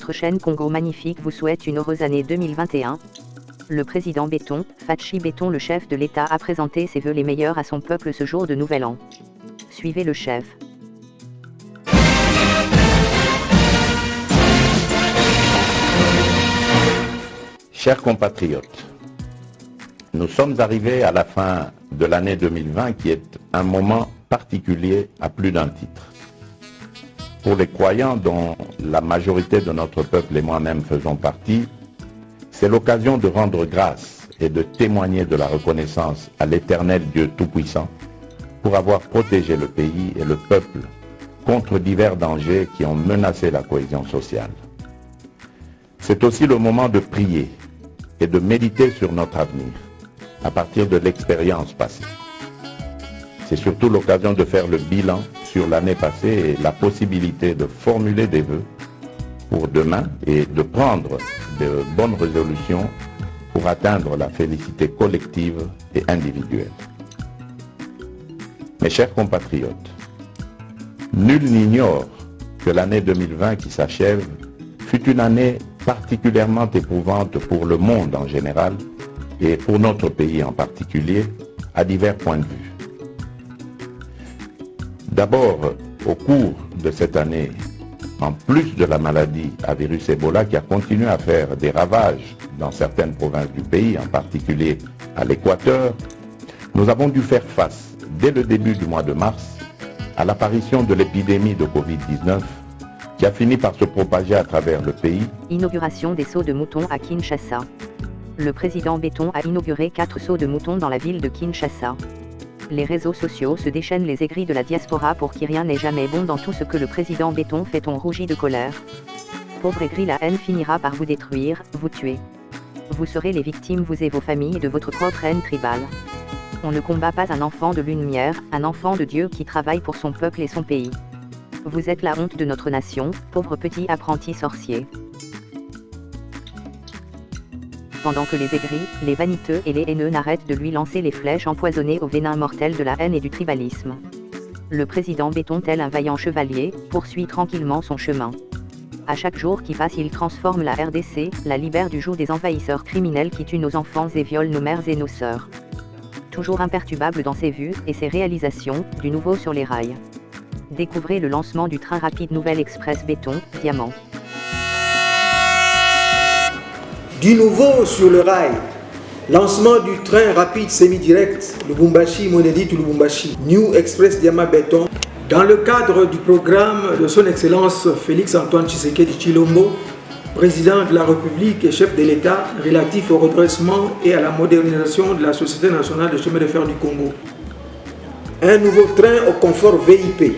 votre chaîne Congo Magnifique vous souhaite une heureuse année 2021. Le président Faci Béton, le chef de l'État, a présenté ses vœux les meilleurs à son peuple ce jour de Nouvel An. Suivez le chef. Chers compatriotes, nous sommes arrivés à la fin de l'année 2020 qui est un moment particulier à plus d'un titre. Pour les croyants dont la majorité de notre peuple et moi-même faisons partie, c'est l'occasion de rendre grâce et de témoigner de la reconnaissance à l'Éternel Dieu Tout-Puissant pour avoir protégé le pays et le peuple contre divers dangers qui ont menacé la cohésion sociale. C'est aussi le moment de prier et de méditer sur notre avenir à partir de l'expérience passée. C'est surtout l'occasion de faire le bilan sur l'année passée et la possibilité de formuler des vœux pour demain et de prendre de bonnes résolutions pour atteindre la félicité collective et individuelle. Mes chers compatriotes, nul n'ignore que l'année 2020 qui s'achève fut une année particulièrement éprouvante pour le monde en général et pour notre pays en particulier, à divers points de vue. D'abord, au cours de cette année, en plus de la maladie à virus Ebola qui a continué à faire des ravages dans certaines provinces du pays, en particulier à l'Équateur, nous avons dû faire face, dès le début du mois de mars, à l'apparition de l'épidémie de Covid-19 qui a fini par se propager à travers le pays. Inauguration des seaux de moutons à Kinshasa. Le président Béton a inauguré 4 seaux de moutons dans la ville de Kinshasa. Les réseaux sociaux se déchaînent les aigris de la diaspora pour qui rien n'est jamais bon dans tout ce que le président Béton fait. On rougit de colère. Pauvre aigri, la haine finira par vous détruire, vous tuer. Vous serez les victimes, vous et vos familles, de votre propre haine tribale. On ne combat pas un enfant de lumière, un enfant de Dieu qui travaille pour son peuple et son pays. Vous êtes la honte de notre nation, pauvre petit apprenti sorcier. Pendant que les aigris, les vaniteux et les haineux n'arrêtent de lui lancer les flèches empoisonnées au venin mortel de la haine et du tribalisme. Le président Béton, tel un vaillant chevalier, poursuit tranquillement son chemin. À chaque jour qui passe, il transforme la RDC, la libère du joug des envahisseurs criminels qui tuent nos enfants et violent nos mères et nos sœurs. Toujours imperturbable dans ses vues et ses réalisations, du nouveau sur les rails. Découvrez le lancement du train rapide Nouvelle Express Béton, Diamant. Du nouveau sur le rail, lancement du train rapide semi-direct Lubumbashi-Monedi-Lubumbashi, New Express Diamant Béton, dans le cadre du programme de son Excellence Félix-Antoine Tshisekedi Tshilombo, président de la République et chef de l'État, relatif au redressement et à la modernisation de la Société nationale de chemin de fer du Congo. Un nouveau train au confort VIP.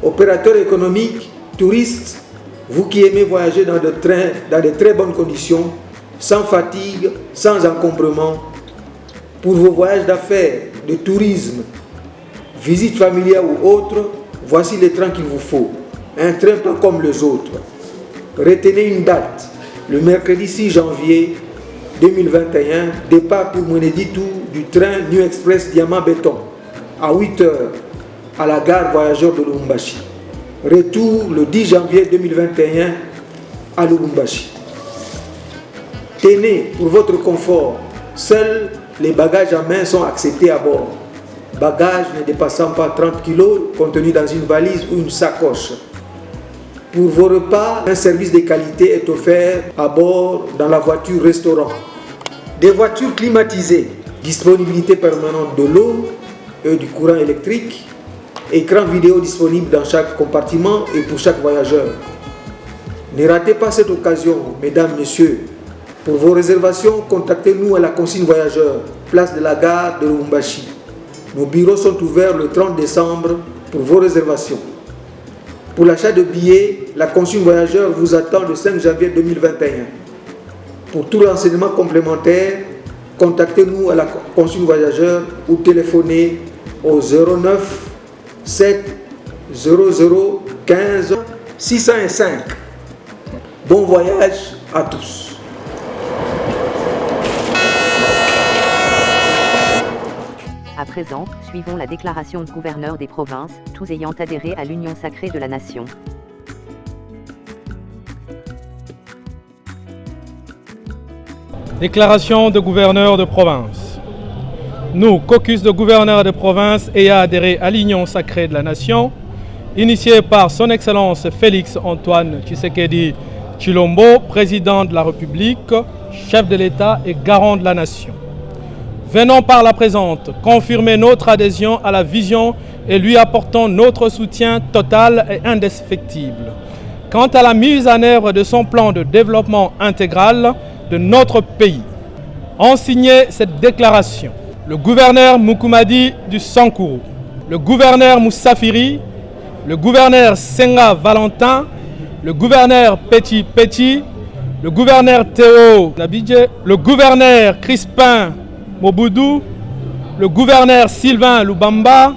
Opérateurs économiques, touristes, vous qui aimez voyager dans des trains dans de très bonnes conditions, sans fatigue, sans encombrement, pour vos voyages d'affaires, de tourisme, visites familiales ou autres, voici les trains qu'il vous faut. Un train pas comme les autres. Retenez une date, le mercredi 6 janvier 2021, départ pour Moneditu du train New Express Diamant Béton, à 8h, à la gare voyageurs de Lubumbashi. Retour le 10 janvier 2021 à Lubumbashi. Tenez, pour votre confort, seuls les bagages à main sont acceptés à bord. Bagages ne dépassant pas 30 kg contenus dans une valise ou une sacoche. Pour vos repas, un service de qualité est offert à bord dans la voiture-restaurant. Des voitures climatisées, disponibilité permanente de l'eau et du courant électrique, écran vidéo disponible dans chaque compartiment et pour chaque voyageur. Ne ratez pas cette occasion, mesdames, messieurs. Pour vos réservations, contactez-nous à la consigne voyageur, place de la gare de Lubumbashi. Nos bureaux sont ouverts le 30 décembre pour vos réservations. Pour l'achat de billets, la consigne voyageur vous attend le 5 janvier 2021. Pour tout renseignement complémentaire, contactez-nous à la consigne voyageur ou téléphonez au 09 7 00 15 605. Bon voyage à tous. À présent, suivons la déclaration de gouverneur des provinces, tous ayant adhéré à l'union sacrée de la nation. Déclaration de gouverneur de province. Nous, caucus de gouverneurs de province ayant adhéré à l'Union sacrée de la nation, initiée par son Excellence Félix Antoine Tshisekedi Tshilombo, président de la République, chef de l'État et garant de la nation. Venons par la présente confirmer notre adhésion à la vision et lui apportons notre soutien total et indéfectible quant à la mise en œuvre de son plan de développement intégral de notre pays. Ont signé cette déclaration le gouverneur Mukumadi du Sankuru, le gouverneur Moussafiri, le gouverneur Senga Valentin, le gouverneur Petit Petit, le gouverneur Théo Nabidje, le gouverneur Crispin Moboudou, le gouverneur Sylvain Lubamba,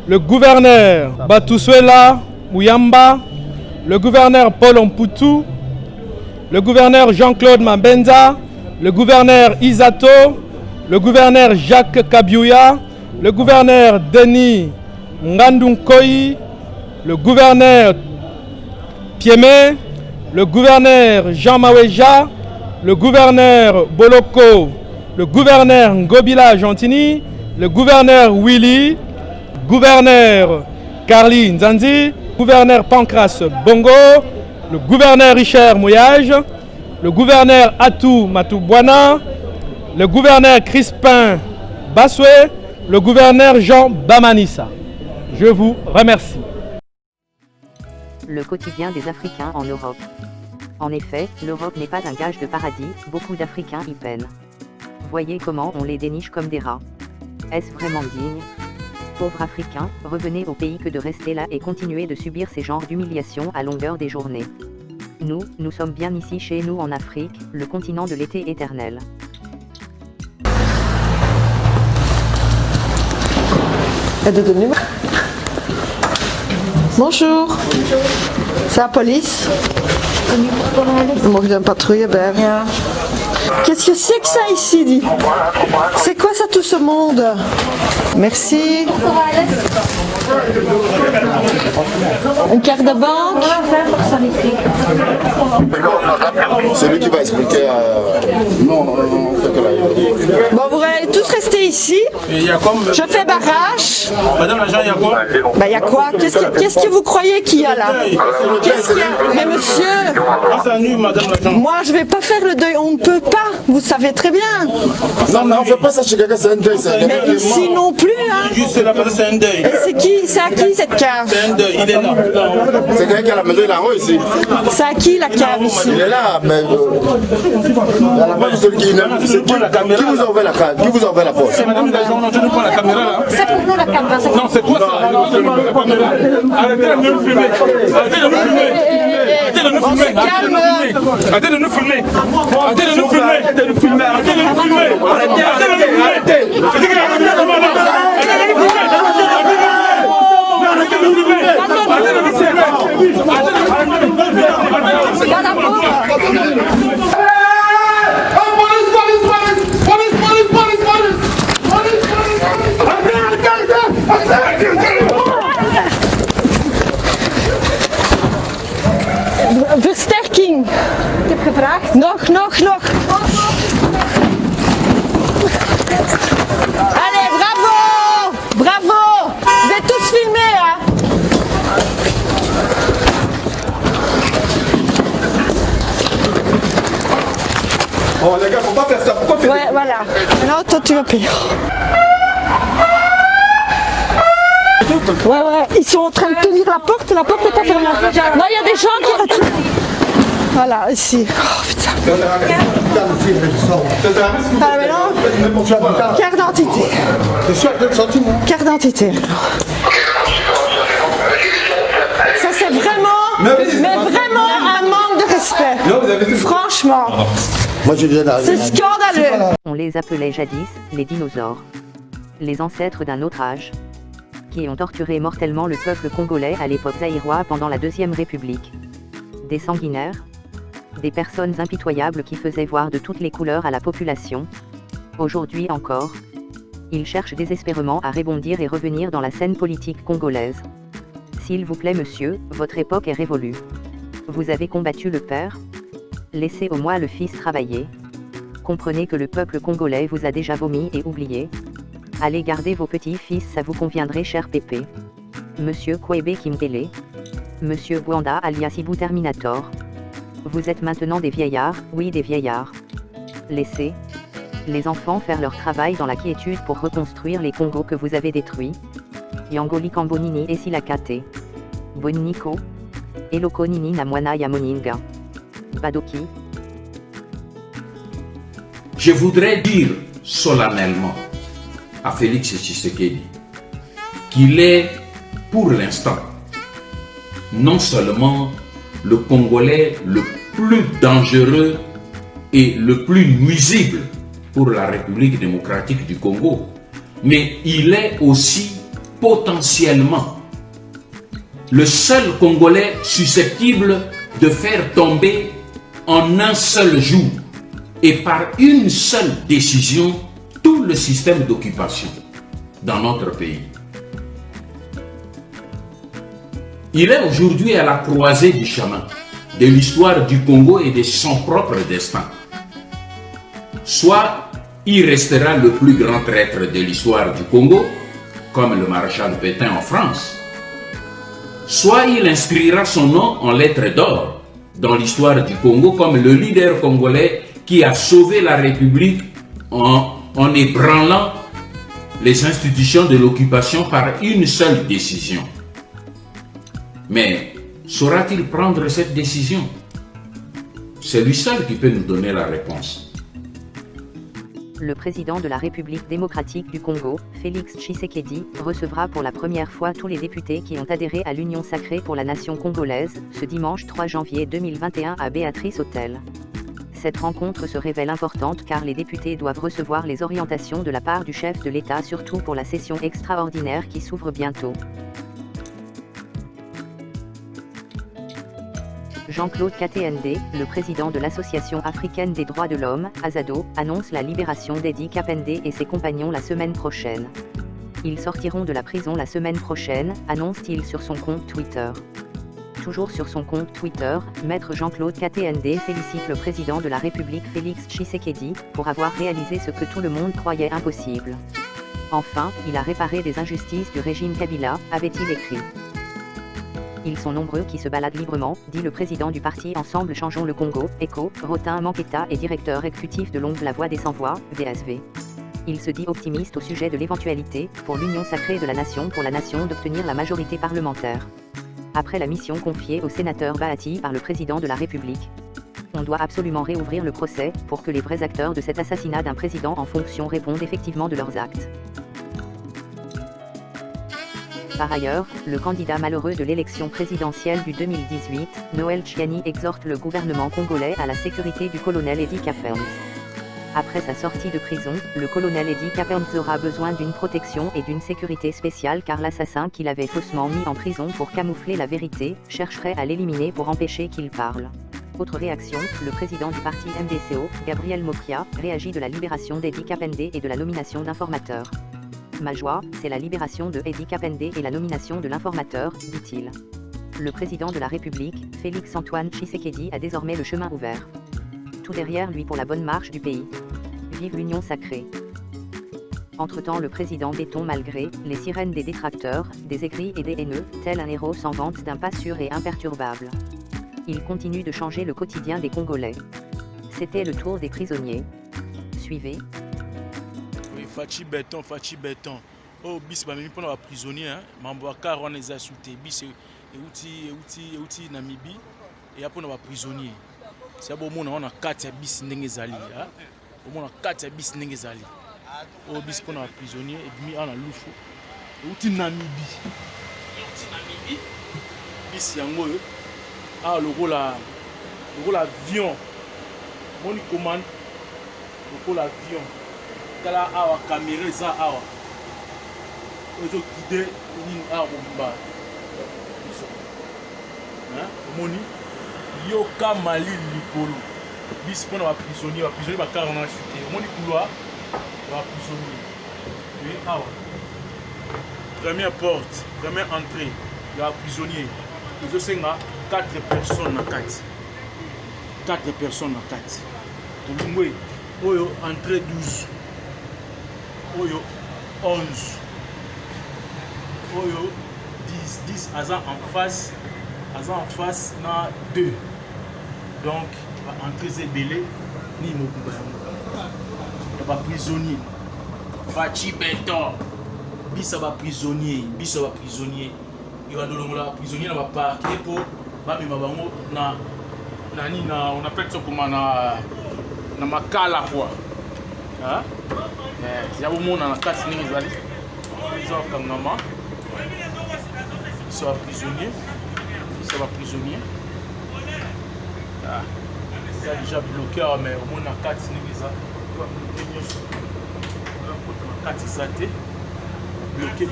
le gouverneur Batusuela Mouyamba, le gouverneur Paul Mputu, le gouverneur Jean-Claude Mabenza, le gouverneur Isato, le gouverneur Jacques Kabiouya, le gouverneur Denis Ngandunkoyi, le gouverneur Piemé, le gouverneur Jean Maweja, le gouverneur Boloko, le gouverneur Ngobila Gentini, le gouverneur Willy, gouverneur Carly Nzanzi, gouverneur Pancras Bongo, le gouverneur Richard Mouyage, le gouverneur Atou Matoubouana, le gouverneur Crispin Bassoué, le gouverneur Jean Bamanissa. Je vous remercie. Le quotidien des Africains en Europe. En effet, l'Europe n'est pas un gage de paradis, beaucoup d'Africains y peinent. Voyez comment on les déniche comme des rats. Est-ce vraiment digne ? Pauvres Africains, revenez au pays que de rester là et continuer de subir ces genres d'humiliations à longueur des journées. Nous sommes bien ici chez nous en Afrique, le continent de l'été éternel. Bonjour. C'est la police. Moi, je viens patrouiller, ben. Qu'est-ce que c'est que ça ici, dit? C'est quoi ça, tout ce monde? Merci. Une carte de banque? C'est lui qui va expliquer. Non, Bon, vous allez tous rester ici. Je fais barrage. Madame l'agent, il y a quoi? Ben, il y a quoi? Qu'est-ce que vous croyez qu'il y a là? Qu'est-ce qu'il y a? Mais monsieur, moi je vais pas faire le deuil, on ne peut pas, vous savez très bien. Non, mais on fait pas ça chez quelqu'un, c'est un deuil. Mais ici non plus, hein. Juste là, c'est un deuil. Et c'est qui? C'est à qui cette cave? C'est un deuil, il est là. C'est quelqu'un qui a la maison là-haut ici. C'est à qui la cave ici? Il est là, mais. À la base, celui qui vous a ouvert la cave? Qui vous a ouvert la porte? C'est madame l'agent, je ne prends la caméra là. C'est pour nous la caméra. Non, c'est quoi ça? Arrêtez de nous filmer. Arrêtez de nous filmer. Arrêtez de nous filmer. Arrêtez de nous filmer. Arrêtez de nous filmer. Arrêtez de nous filmer. Arrêtez de nous filmer. Arrêtez de nous filmer. Versterking. Ik heb gevraagd. Nog. Allez, bravo. Vous êtes tous filmés, hein. Oh les gars, faut pas faire ça. Pourquoi faire ça? Ouais, voilà. Maintenant, toi, tu vas payer. Ouais, ils sont en train de tenir la porte est pas fermée. Non, il y a des gens qui retirent. Voilà, ici. Oh putain. Ah, mais non. Carte d'identité. Carte d'identité. Ça, c'est vraiment un manque de respect. Franchement. Moi, je viens d'arriver. C'est scandaleux. On les appelait jadis les dinosaures. Les ancêtres d'un autre âge. Qui ont torturé mortellement le peuple congolais à l'époque zaïrois pendant la Deuxième République. Des sanguinaires. Des personnes impitoyables qui faisaient voir de toutes les couleurs à la population. Aujourd'hui encore. Ils cherchent désespérément à rebondir et revenir dans la scène politique congolaise. S'il vous plaît monsieur, votre époque est révolue. Vous avez combattu le père. Laissez au moins le fils travailler. comprenez que le peuple congolais vous a déjà vomi et oublié. Allez garder vos petits-fils, ça vous conviendrait, cher Pépé. Monsieur Kwebe Kimtele. Monsieur Bwanda alias Ibu Terminator. Vous êtes maintenant des vieillards, oui des vieillards. Laissez les enfants faire leur travail dans la quiétude pour reconstruire les Congos que vous avez détruits. Yangoli Kambonini et Silakate. Bonniko. Eloko Nini Namwana Yamoninga. Badoki. Je voudrais dire solennellement à Félix Tshisekedi qu'il est, pour l'instant, non seulement le Congolais le plus dangereux et le plus nuisible pour la République démocratique du Congo, mais il est aussi potentiellement le seul Congolais susceptible de faire tomber en un seul jour et par une seule décision tout le système d'occupation dans notre pays. Il est aujourd'hui à la croisée du chemin de l'histoire du Congo et de son propre destin. Soit il restera le plus grand traître de l'histoire du Congo, comme le maréchal Pétain en France, soit il inscrira son nom en lettres d'or dans l'histoire du Congo comme le leader congolais qui a sauvé la République en ébranlant les institutions de l'occupation par une seule décision. Mais saura-t-il prendre cette décision? C'est lui seul qui peut nous donner la réponse. Le président de la République démocratique du Congo, Félix Tshisekedi, recevra pour la première fois tous les députés qui ont adhéré à l'Union sacrée pour la nation congolaise, ce dimanche 3 janvier 2021 à Béatrice Hôtel. Cette rencontre se révèle importante car les députés doivent recevoir les orientations de la part du chef de l'État, surtout pour la session extraordinaire qui s'ouvre bientôt. Jean-Claude Katende, le président de l'Association africaine des droits de l'homme, AZADO, annonce la libération d'Edi Kapende et ses compagnons la semaine prochaine. Ils sortiront de la prison la semaine prochaine, annonce-t-il sur son compte Twitter. Toujours sur son compte Twitter, Maître Jean-Claude Katende félicite le président de la République Félix Tshisekedi pour avoir réalisé ce que tout le monde croyait impossible. Enfin, il a réparé des injustices du régime Kabila, avait-il écrit. Ils sont nombreux qui se baladent librement, dit le président du parti Ensemble Changeons le Congo, ECO, Rotin Manketa est directeur exécutif de l'Ongle La Voix des Sans-Voix, VSV. Il se dit optimiste au sujet de l'éventualité, pour l'Union sacrée de la nation pour la nation d'obtenir la majorité parlementaire. Après la mission confiée au sénateur Bahati par le président de la République. On doit absolument réouvrir le procès, pour que les vrais acteurs de cet assassinat d'un président en fonction répondent effectivement de leurs actes. Par ailleurs, le candidat malheureux de l'élection présidentielle du 2018, Noël Tchiani, exhorte le gouvernement congolais à la sécurité du colonel Edi Kapende. Après sa sortie de prison, le colonel Edi Kapende aura besoin d'une protection et d'une sécurité spéciale car l'assassin qu'il avait faussement mis en prison pour camoufler la vérité, chercherait à l'éliminer pour empêcher qu'il parle. Autre réaction, le président du parti MDCO, Gabriel Mokria, réagit de la libération d'Edi Kapende et de la nomination d'informateurs. Ma joie, c'est la libération de Edi Kapende et la nomination de l'informateur, dit-il. Le président de la République, Félix Antoine Tshisekedi, a désormais le chemin ouvert. Tout derrière lui pour la bonne marche du pays. Vive l'Union sacrée. Entre-temps, le président Béton, malgré les sirènes des détracteurs, des aigris et des haineux, tel un héros s'en vante d'un pas sûr et imperturbable. Il continue de changer le quotidien des Congolais. C'était le tour des prisonniers. Suivez. Fachi béton. Oh, bis ba mimi pona ba prisonnier hein. Mambo car on les a insultés. Bis et outi Namibie et après on va prisonnier. C'est bon on a 4 bis ndenge zali hein. On a 4 bis ndenge zali. Oh bis pona ba prisonnier et demi ana lufu. Outi Namibie. Bis yango ah le rôle avion. Mon commande le rôle avion. Kala awa caméra za awa ozo guider ni awa bomba hein moni yoka mali likolo bis pona ba prisonnier ba 40 ans chuté moni couloir ba prisonnier et awa première porte première entrée ya prisonnier ozo senga 4 personnes na 4 to lungwe Oyo entrée 12. Oyo 11. Oyo 10 Azan en face na 2. Donc entrée Zébélé ni Mokuba. Il y a prisonnier. Fachi Beton. Bisa ba prisonnier. Il y a des prisonniers dans parquet pour on appelle ça comment na makala quoi. Hein? Il y a au monde dans la casse ni zali. Ils ont comme maman. Ils sont prisonniers. Ah. Ça déjà bloqué mais au monde dans la casse ni ça. Bloqué.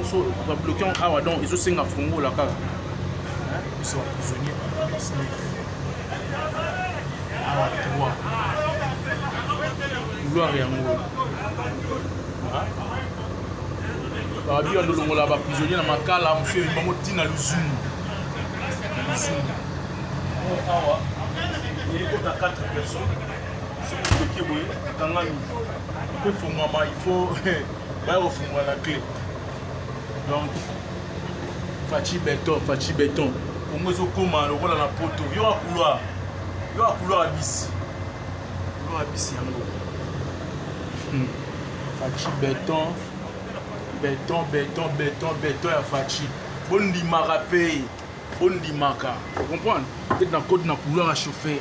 So, va bloquer en donc ils ont 5 à Fongo la carte. Ils sont prisonniers. Ah, 3. Gloire et amour. Bah, bien, on a prisonnier dans ma cala, on fait une mamotine à l'usine. Il y a 4 personnes. C'est pour il faut la clé. Donc, Fachi Béton. Pour moi, je commence à rôle dans la poteau. Il y a un couloir à bis. Fachi Béton à Fachi. Bon dimaka paye. Bon dimaka. Vous comprenez? Peut-être dans le code dans couloir à chauffer.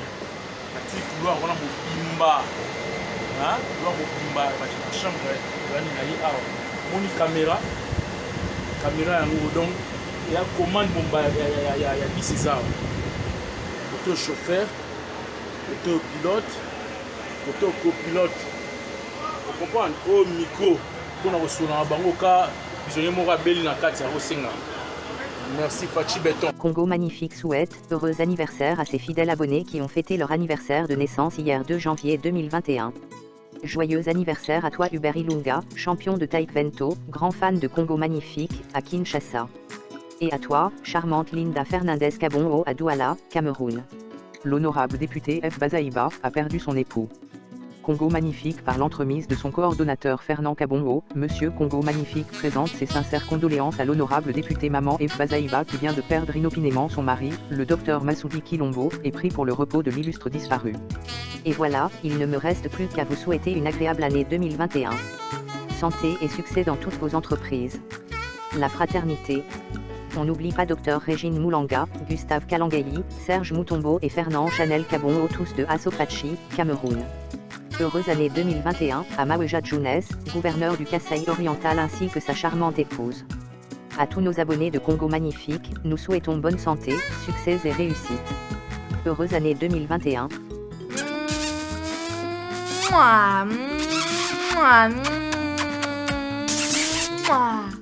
Petit couloir, on a mon pimba. Hein? On a mon pimba. La chambre, on a une caméra. Donc, il y a commande, il y a 10 heures. Auto chauffeur, auto pilote, auto copilote. Vous comprenez? Au micro, pour nous recevoir en bangoka, je vais me rappeler dans 4 heures. Merci Fachi Béton. Congo Magnifique souhaite heureux anniversaire à ses fidèles abonnés qui ont fêté leur anniversaire de naissance hier 2 janvier 2021. Joyeux anniversaire à toi Hubert Ilunga, champion de Taekwondo, grand fan de Congo Magnifique, à Kinshasa. Et à toi, charmante Linda Fernandez Kabongo à Douala, Cameroun. L'honorable député F. Bazaïba a perdu son époux. Congo Magnifique par l'entremise de son coordonnateur Fernand Kabongo, Monsieur Congo Magnifique présente ses sincères condoléances à l'honorable député Maman F. Bazaïba qui vient de perdre inopinément son mari, le docteur Massoudi Kilombo, et prie pour le repos de l'illustre disparu. Et voilà, il ne me reste plus qu'à vous souhaiter une agréable année 2021. Santé et succès dans toutes vos entreprises. La fraternité. On n'oublie pas Dr Régine Moulanga, Gustave Kalangayi, Serge Moutombo et Fernand Chanel Kabongo, tous de Assopachi, Cameroun. Heureuse année 2021 à Maweja Djounès, gouverneur du Kasaï oriental ainsi que sa charmante épouse. À tous nos abonnés de Congo Magnifique, nous souhaitons bonne santé, succès et réussite. Heureuse année 2021. Mouah, mouah, mouah.